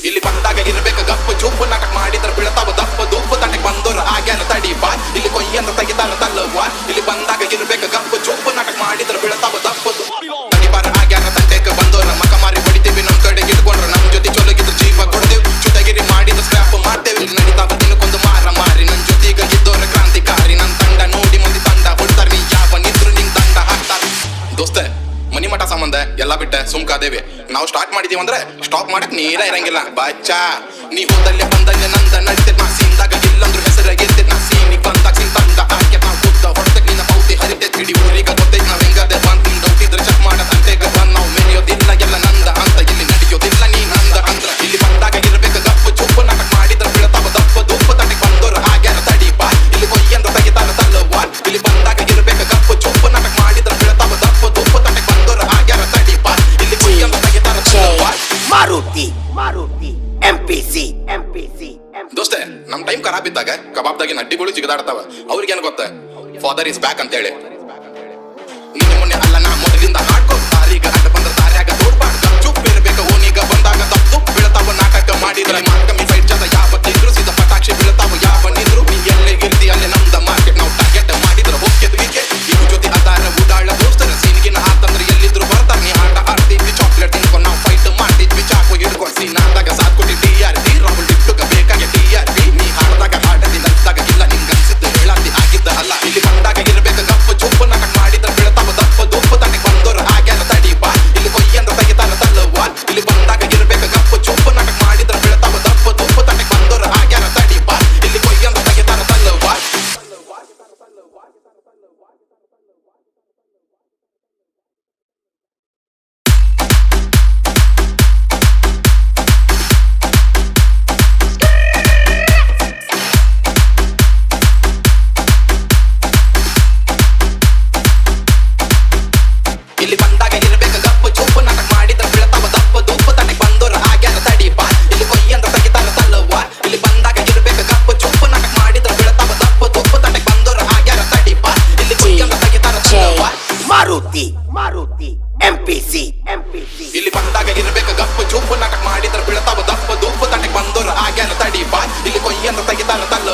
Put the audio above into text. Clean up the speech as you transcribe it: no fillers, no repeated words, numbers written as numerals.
ಇಲ್ಲಿ ಬಂದಾಗ ಇರ್ಬೇಕು ಗಪ್ಪು ಚೂಪು ನಾಟಕ ಮಾಡಿದ್ರೆ ಬೀಳ್ತಾವ ದಪ್ಪು ದೂಪು ತಟಕ್ ಬಂದೋರ ಆಗ್ಯಾನ ತಡಿ ಬಾ ಇಲ್ಲಿ ಕೊಯ್ಯಂತ ತೆಗಿತಾರ ತಲ್ಲವ್ವ ಇಲ್ಲಿ ಬಂದಾಗ ಇರ್ಬೇಕು ಗಪ್ಪು ಚೂಪು ನಾಟಕ ಮಾಡಿದ್ರೆ ಬೀಳ್ತಾವ ದಪ್ಪು ತಡಿಬಾರ ಆಗ್ಯಾನ ತಂಟೆಕ ಬಂದೋರ ಮಕ ಮಾರಿ ಹೊಡಿತೀವಿ ನಮ್ ಕಡೆ ಇಟ್ಕೊಂಡ್ರ ನಮ್ ಜೊತೆ ಚೊಲಗಿದ್ರು ಜೀವ ಕೊಡ್ತೇವ್ ಜೊತೆಗಿರಿ ಮಾಡಿದ ಸ್ಕ್ರಾಪ್ ಮಾಡ್ತೇವೆ ಇಲ್ಲಿ ನಡೀತಾವ ದಿನಕ್ಕೊಂದು ಮಾರ ಮಾರಿ ನನ್ ಜೊತೆಗ ಇದ್ದೋರ ಕ್ರಾಂತಿಕಾರಿ ನನ್ ತಂಡ ನೋಡಿ ಮಂದಿ ತಂಡ ಹೊಡ್ತಾರ ನೀ ಯಾವ ನಿಂತ್ರು ನಿಂಗ್ ದಂಡ ಹಾಕ್ತಾರ ದೋಸ್ತೆ ಮನಿ ಮಠ ಸಂಬಂಧ ಎಲ್ಲಾ ಬಿಟ್ಟೆ ಸುಮ್ಕಾದೇವಿ ನಾವು ಸ್ಟಾರ್ಟ್ ಮಾಡಿದೀವಿ ಅಂದ್ರೆ ಸ್ಟಾಪ್ ಮಾಡಕ್ ನೀರ ಇರಂಗಿಲ್ಲ ಬಾಚಾ ನೀ ಹೋದಲ್ಲೇ ಬಂದಲ್ಲೇ ನಂದ ನಡಿತೇತ್ ನಾ ಸೀನ್ದಾಗ ಇಲ್ಲಂದ್ರು ಹೆಸರಾಗಿರ್ತೇತ್ ನಾ ಸೀನಿಗ್ ಬಂದಾಗ ಸಿಂಗ್ ತಂದ ಹಾಕ್ಯ ನಾ ಉದ್ದ ಹೊಡ್ತಕ್ ನಿನ್ನ ಪೌತಿ ಹರಿತೇತ್ ಹಿಡಿ ಊರಿಗ ಗೊತ್ತೈತ್ ನಾವ್ ಹೆಂಗದೆ ಬಂದ್ ನಿಮ್ ಡೌಟಿದ್ರೆ ಚೆಕ್ ಮಾಡ ತಂಟೆಗ ಬಂದ್ ನಾವ್ ಮೆರೆಯೋದಿಲ್ಲ ಎಲ್ಲ ನಂದ ಅಂತ ಇಲ್ಲಿ ನಡೆಯೋದಿಲ್ಲ ನೀ ನಂದ ಅಂದ್ರ ಇಲ್ಲಿ ಬಂದಾಗ ಇರ್ಬೇಕು ಗಪ್ಪು ಚುಪ್ಪು ನಾಟಕ ಮಾಡಿದ್ರ ಬೀಳ್ತಾವ ದಪ್ಪು ದೂಪು ತಟಕ್ ಬಂದೋರ ಆಗ್ಯಾರ ತಡಿ ಬಾ ಇಲ್ಲಿ ಕೊಯ್ಯಂತ ತೆಗಿತಾರ ತಲ್ಲವ್ವ ಇಲ್ಲಿ ಬಂದಾಗ ಇರ್ಬೇಕು ಗಪ್ಪು ಚುಪ್ಪು ನಾಟಕ ಮಾಡಿದ್ರ ಬೀಳ್ತಾವ ದಪ್ಪು ದೂಪು ತಟಕ್ ಬಂದೋರ ಆಗ್ಯಾರ ತಡಿ ಬಾ ಇಲ್ಲಿ ಕೊಯ್ಯಂತ ತೆಗಿತಾರ ತಲ್ಲವ್ವ ಮಾರುತಿ MPC ದೋಸ್ತೆ ನಮ್ ಟೈಮ್ ಖರಾಬ್ ಇದ್ದಾಗ ಕಬಾಬ್ದಾಗಿನ ಅಡ್ಡಿಗಳು ಜಿಗದಾಡ್ತಾವ ಅವ್ರಿಗೇನು ಗೊತ್ತ ಫಾದರ್ ಇಸ್ ಬ್ಯಾಕ್ ಅಂತ ಹೇಳಿ ನಿನ್ನ ಮೊನ್ನೆ ಅಲ್ಲ ನಾ ಮೊದಲಿಂದ ಹಾಡ್ಕೋ ತಾರೀಗ ಅಡ್ಡ ಬಂದ್ರ ತಾರ್ಯಾಗ ತೋಡ್ಬಾರ್ದು ಚುಪ್ ಇರ್ಬೇಕು ಓನೀಗ ಬಂದಾಗ ತಪ್ಪು ಬೀಳ್ತಾವ ನಾಟಕ ಮಾಡಿದ್ರೆ ಮಾರ್ಕಮ್ಮಿ ಫೈಟ್ ಜದ ಯಾವತ್ತಿದ್ರು ಸಿದ ಪಟಾಕ್ಷಿ ಬೀಳ್ತಾವ ಯಾವ ನಿದ್ರು ನೀ ಎಲ್ಲೇ ಇರ್ತಿ ಅಲ್ಲೇ ನಮ್ದ ಮಾರ್ಕೆಟ್ ನಾವು ಟಾರ್ಗೆಟ್ ಮಾಡಿದ್ರೆ ಹೋಗ್ಯದ್ ವಿಕೆಟ್ ಇವ್ರ ಜೊತೆ ಅದಾರ ಉಡಾಳ ದೋಸ್ತರ ಸೀನ್ಗಿನ ಆತಂದ್ರೆ ಎಲ್ಲಿದ್ರು ಬರ್ತಾರ ನೀ ಆಟ ಆಡ್ತಿದ್ವಿ ಚಾಕ್ಲೇಟ್ ತಿನ್ಕೊಂಡು ನಾವು ಫೈಟ್ ಮಾಡ್ತಿದ್ವಿ ಚಾಕು ಹಿಡ್ಕೊಂಡು ಸೀನಾದಾಗ ಸಾಥ್ ಕೊಟ್ಟಿ TRP ರಾಹುಲ್ ಡಿಟ್ಟುಗ ಬೇಕಾಗಿ TRP ನೀ ಹಾಡ್ದಾಗ ಹಾಡದಿ ನಗ್ದಾಗ ಇಲ್ಲ ನಿಂಗೆ ಅನ್ಸಿದ್ದು ಹೇಳಾತಿ ಆಗಿದ್ದ ಅಲ್ಲ ಇಲ್ಲಿ ಬಂದಾಗ ಇರ್ಬೇಕು ಗಪ್ಪು ಚುಪ್ಪು ನಾಟಕ ಮಾಡಿದ್ರೆ ಬೀಳ್ತಾವ ದಪ್ಪು ದೂಪು ತನಕ ಬಂದೋರ ಆಗ್ಯಾರ ತಡಿ ಬಾ ಇಲ್ಲಿ ಕೊಯ್ಯಂತ ತೆಗಿತಾರ ತಲ್ಲವ್ವ ಇಲ್ಲಿ ಬಂದಾಗ ಇರ್ಬೇಕು ಗಪ್ಪು ಚುಪ್ಪು ನಾಟಕ ಮಾಡಿದ್ರೆ ಬೀಳ್ತಾವ ದಪ್ಪು ದೂಪು ತನಕ ಬಂದೋರ ಆಗ್ಯಾರ ತಡಿ ಬಾ ಇಲ್ಲಿ ಕೊಯ್ಯಂತ ತೆಗಿತಾರ ತಲ್ಲವ್ವ ಇಲ್ಲಿ ಬಂದಾಗ ಇರ್ಬೇಕು ಗಪ್ಪು ಚುಪ್ಪು ನಾಟಕ ಮಾಡಿದ್ರೆ ಬೀಳ್ತಾವ ದಪ್ಪು ದೂಪು ತನಕ ಬಂದೋರ ಆಗ್ಯಾರ ತಡಿ ಬಾ ಇಲ್ಲಿ ಕೊಯ್ಯಂತ ತೆಗಿತಾರ ತಲ್ಲವ್ವ ಇಲ್ಲಿ ಬಂದಾಗ ಇರ್ಬೇಕು ಗಪ್ಪು ಚುಪ್ಪು ನಾಟಕ ಮಾಡಿದ್ರೆ ಬೀಳ್ತಾವ ದಪ್ಪು ದೂಪು ತನಕ ಬಂದೋರ ಆಗ್ಯಾರ ತಡಿ ಬಾ ಇಲ್ಲಿ ಕೊಯ್ಯಂತ ತೆಗಿತಾರ ತಲ್ಲವ್ವ ಮಾರುತಿ MPC ಇಲ್ಲಿ ಬಂದಾಗ ಇರ್ಬೇಕು ಗಪ್ಪು ಚುಪ್ಪು ನಾಟಕ ಮಾಡಿದ್ರೆ ಬೀಳ್ತಾವ ದಪ್ಪು ದೂಪು ತನಕ ಬಂದೋರ ಆಗ್ಯಾರ ತಡಿ ಬಾ ಇಲ್ಲಿ ಕೊಯ್ಯಂತ ತೆಗಿತಾರ ತಲ್ಲವ್ವ